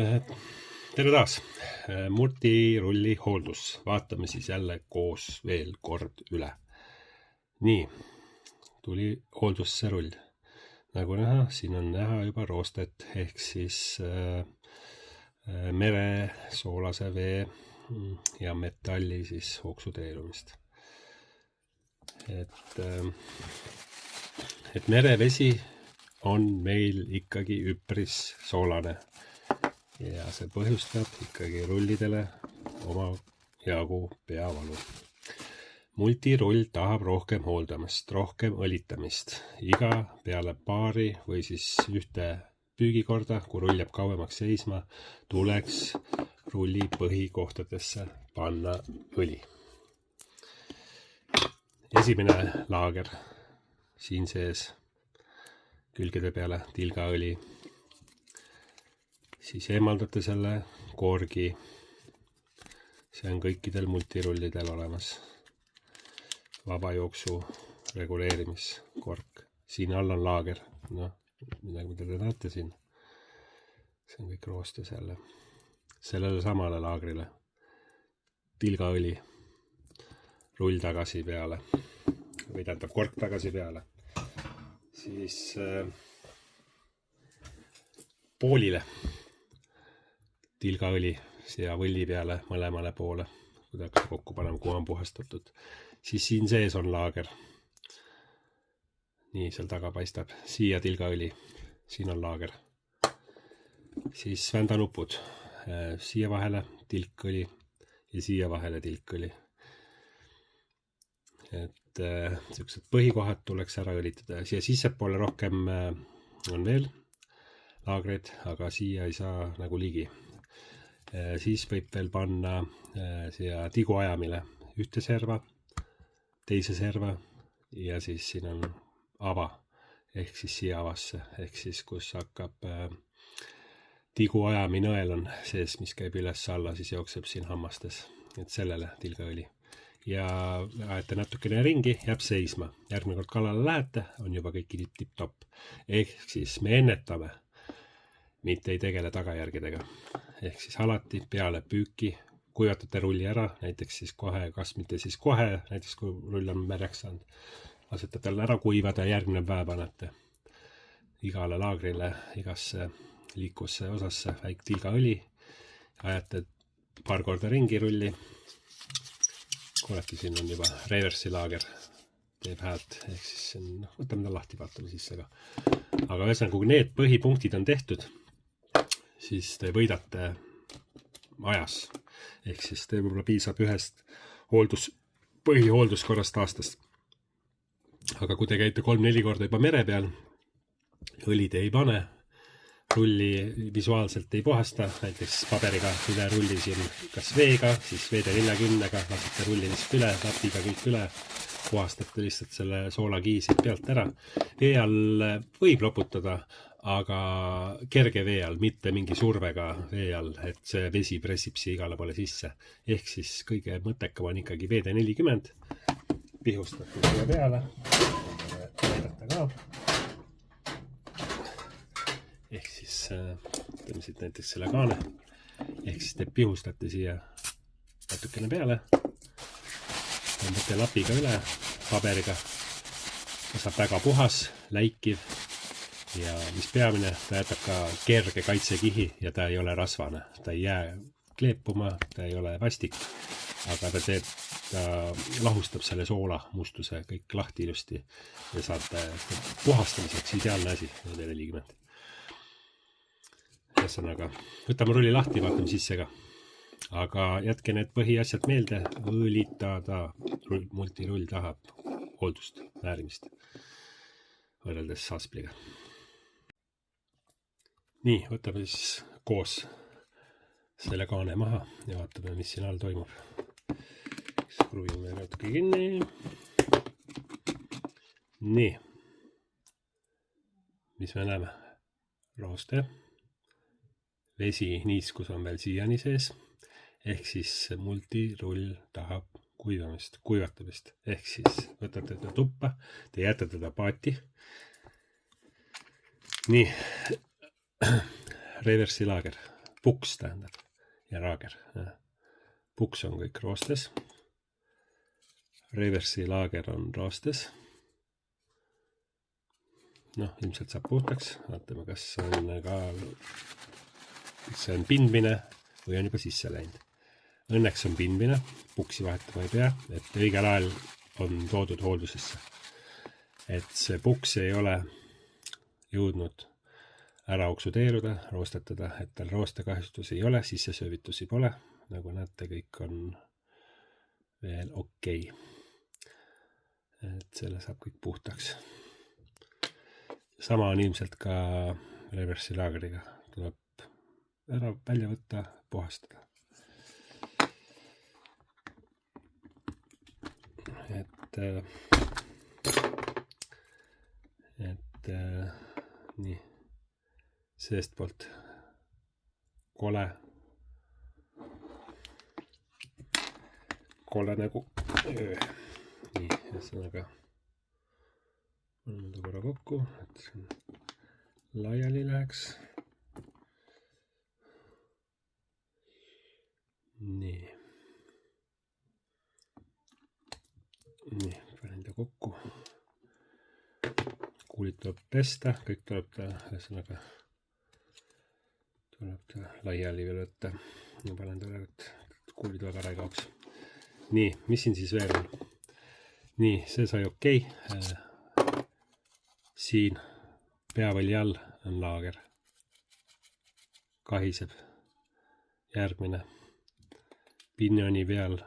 Tere taas! Multirulli hooldus. Vaatame siis jälle koos veel kord üle. Nii, tuli hooldusse rull. Nagu näha, siin on näha juba roostet ehk siis mere, soolase vee ja metalli siis oksudeerumist. Et merevesi on meil ikkagi üpris soolane. Ja see põhjustab ikkagi rullidele oma jagu peavalu. Multirull tahab rohkem hooldamist, rohkem õlitamist. Iga peale paari või siis ühte püügikorda, kui rull jääb kauemaks seisma, tuleks rulli põhikohtadesse panna õli. Esimene laager siin sees külgede peale tilgaõli. Siis eemaldate selle korgi. See on kõikidel multirullidel olemas. Vabajooksu reguleerimiskork. Siin all on laager. Midagi, mida te näete siin. See on kõik roostes jälle. Sellele samale laagrile. Tilgaõli. Rull tagasi peale. Või tähendab kork tagasi peale. Siis poolile. Tilgaõli siia võlli peale mõlemale poole, kui ta hakkas kokku panema, kuhu on puhastatud. Siis siin sees on laager. Nii, seal taga paistab. Siia tilgaõli. Siin on laager. Siis vändanupud. Siia vahele tilkõli ja siia vahele tilkõli. Et sellised põhikohad tuleks ära õlitada. Siia sissepoole rohkem on veel laagreid, aga siia ei saa nagu ligi. Siis võib veel panna siia tiguajamile ühte serva, teise serva ja siis siin on ava ehk siis siia avasse ehk siis kus hakkab tiguajami nõel on sees, mis käib üles alla, siis jookseb siin hammastes, et sellele tilgaõli. Ja ajate natukene ringi, jääb seisma. Järgmine kord kallale lähete, on juba kõik tipp-top. Ehk siis me ennetame, mitte ei tegele tagajärgedega. Ehk siis alati peale püüki kuivatate rulli ära, näiteks siis kohe, kas mitte siis kohe, näiteks kui rull on märjaks saanud, lasete tal ära kuivada ja järgmine päev panete igale laagrile, igasse liikusse osasse väik tilgaõli, ajate paar korda ringi rulli. Kuulete, siin on juba reversi laager, teeb häält, ehk siis võtame ta lahti, vaatame sisse ka. Aga ühesõnaga, kui need põhipunktid on tehtud, siis te võidate ajas. Ehk siis te võib-olla piisab ühest põhihoolduskorrast aastast. Aga kui te käite 3-4 korda juba mere peal, õli te ei pane, rulli visuaalselt ei puhasta, näiteks paberiga üle rulli siin kas veega, siis VD40-ga lasete rulli lihtsalt üle, lapiga kõik üle, puhastate lihtsalt selle soolakiisid pealt ära. Vee all võib loputada, aga kerge vee all, mitte mingi survega vee all, et see vesi pressib siia igale poole sisse. Ehk siis kõige mõttekam on ikkagi VD40, pihustate siia peale, näidata ka. Ehk siis teeme siit näiteks selle kaane, ehk siis te pihustate siia natukene peale, tõmbate lapiga üle, paberiga, ta saab väga puhas, läikiv ja mis peamine, ta jätab ka kerge kaitsekihi ja ta ei ole rasvane, ta ei jää kleepuma, ta ei ole vastik, aga ta lahustab selle soola mustuse kõik lahti ilusti ja saate puhastamiseks ideaalne asi, 40. Ühesõnaga, võtame rulli lahti, vaatame sisse ka. Aga jätke need põhiasjad meelde, õlitada. Multirull tahab hooldust, määrimist võrreldes Saspliga. Nii, võtame siis koos selle kaane maha ja vaatame, mis siin all toimub. Kruvime natuke kinni. Nii. Mis me näeme? Rooste. Vesi niiskus on veel siiani sees, ehk siis multirull tahab kuivatamist, ehk siis võtate teda tuppa, te jätate teda paati. Nii, reversi laager, puks tähendab ja laager. Puks on kõik roostes. Reversi laager on roostes. Noh, ilmselt saab puhtaks. Vaatame, kas see on pindmine või on juba sisse läinud. Õnneks on pindmine, puksi vahetama ei pea, et õigel ajal on toodud hooldusesse. Et see puks ei ole jõudnud ära oksudeeruda, roostetada, et tal roostekahjustus ei ole, sissesöövitusi pole. Nagu näete, kõik on veel okei. Et selle saab kõik puhtaks. Sama on ilmselt ka reversi laagriga. Tuleb ära välja võtta, puhastada. Et nii, seest poolt kole nagu nii, ühesõnaga panen ta korra kokku, et see laiali läheks. Nii, panen ta kokku. Kuulid tuleb pesta, kõik tuleb ta, ühesõnaga tuleb ta laiali veel võtta. Ja panen ta ära, et kuulid väga ära ei kaoks. Nii, mis siin siis veel on? Nii, see sai okei. Siin peavõlli all on laager. Kahiseb. Järgmine. Pinjoni peal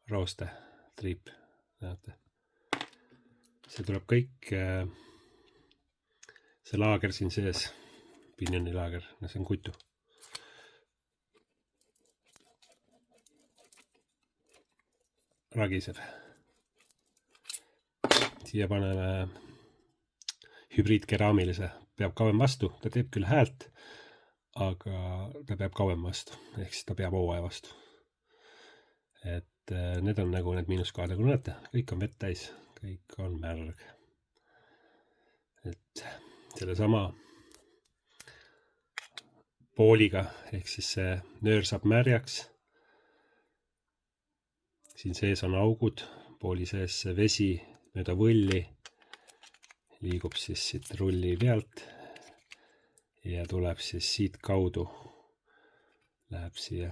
rooste, triip. Näete. See tuleb kõik, see laager siin sees, pinjoni laager, see on kutu. Ragiseb. Siia paneme hübriidkeraamilise, peab kauem vastu, ta teeb küll häält, aga ta peab kauem vastu, ehk siis ta peab hooaja vastu. Et need on nagu need miinuskohad, nagu näete, kõik on vett täis, kõik on märg. Et selle sama pooliga, ehk siis see nöör saab märjaks. Siin sees on augud, pooli sees see vesi mööda võlli liigub siis siit rulli pealt ja tuleb siis siit kaudu, läheb siia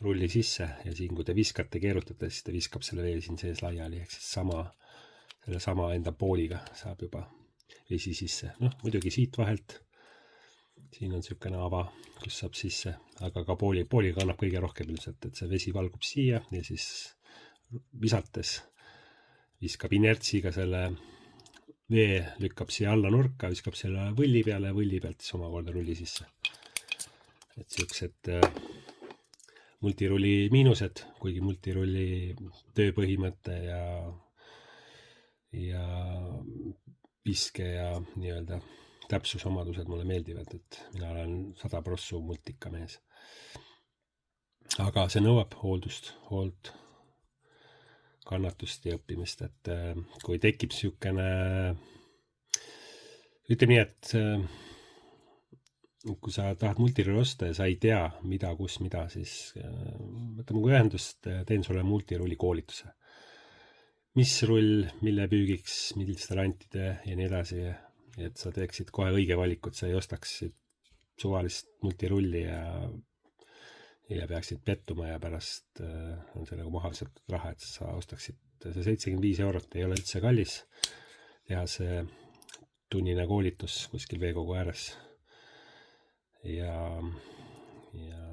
rulli sisse ja siin, kui te viskate, keerutate, siis ta viskab selle vee siin sees laiali, ehk siis selle sama enda pooliga saab juba vesi sisse. Noh, muidugi siit vahelt, siin on niisugune ava, kus saab sisse, aga ka pooliga annab kõige rohkem ilmselt, et see vesi valgub siia ja siis visates viskab inertsiga selle vee, lükkab siia alla nurka, viskab selle võlli peale ja võlli pealt siis omakorda rulli sisse. Et niisugused multirulli miinused, kuigi multirulli tööpõhimõte ja viske ja nii-öelda täpsusomadused mulle meeldivad, et mina olen 100% multikamees. Aga see nõuab hooldust, hoolt, kannatust ja õppimist, et kui tekib niisugune, ütleme nii, et kui sa tahad multirulli osta ja sa ei tea, mida, kus, mida, siis võtame kui ühendust, teen sulle multirulli koolituse. Mis rull, mille püügiks, milliste rantide ja nii edasi, et sa teeksid kohe õige valikut, sa ei ostaks suvalist multirulli ja peaksid pettuma ja pärast on see nagu maha visatud raha, et sa ostaksid, see 75 eurot ei ole üldse kallis, teha see tunnine koolitus kuskil veekogu ääres ja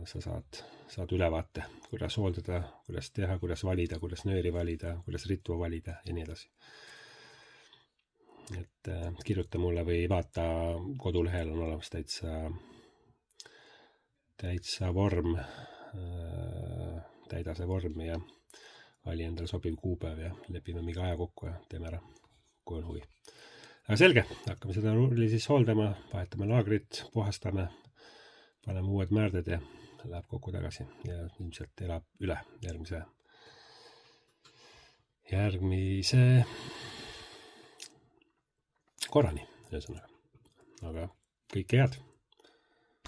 sa saad ülevaate, kuidas hooldada, kuidas teha, kuidas valida, kuidas nööri valida, kuidas ritva valida ja nii edasi. Et kirjuta mulle või vaata kodulehel on olemas täitsa vorm, täida see vorm ja vali endale sobiv kuupäev ja lepime mingi aja kokku ja teeme ära, kui on huvi. Aga selge, hakkame seda rulli siis hooldama, vahetame laagrit, puhastame, paneme uued määrded ja läheb kokku tagasi ja ilmselt elab üle järgmise korrani, ühesõnaga. Aga kõike head!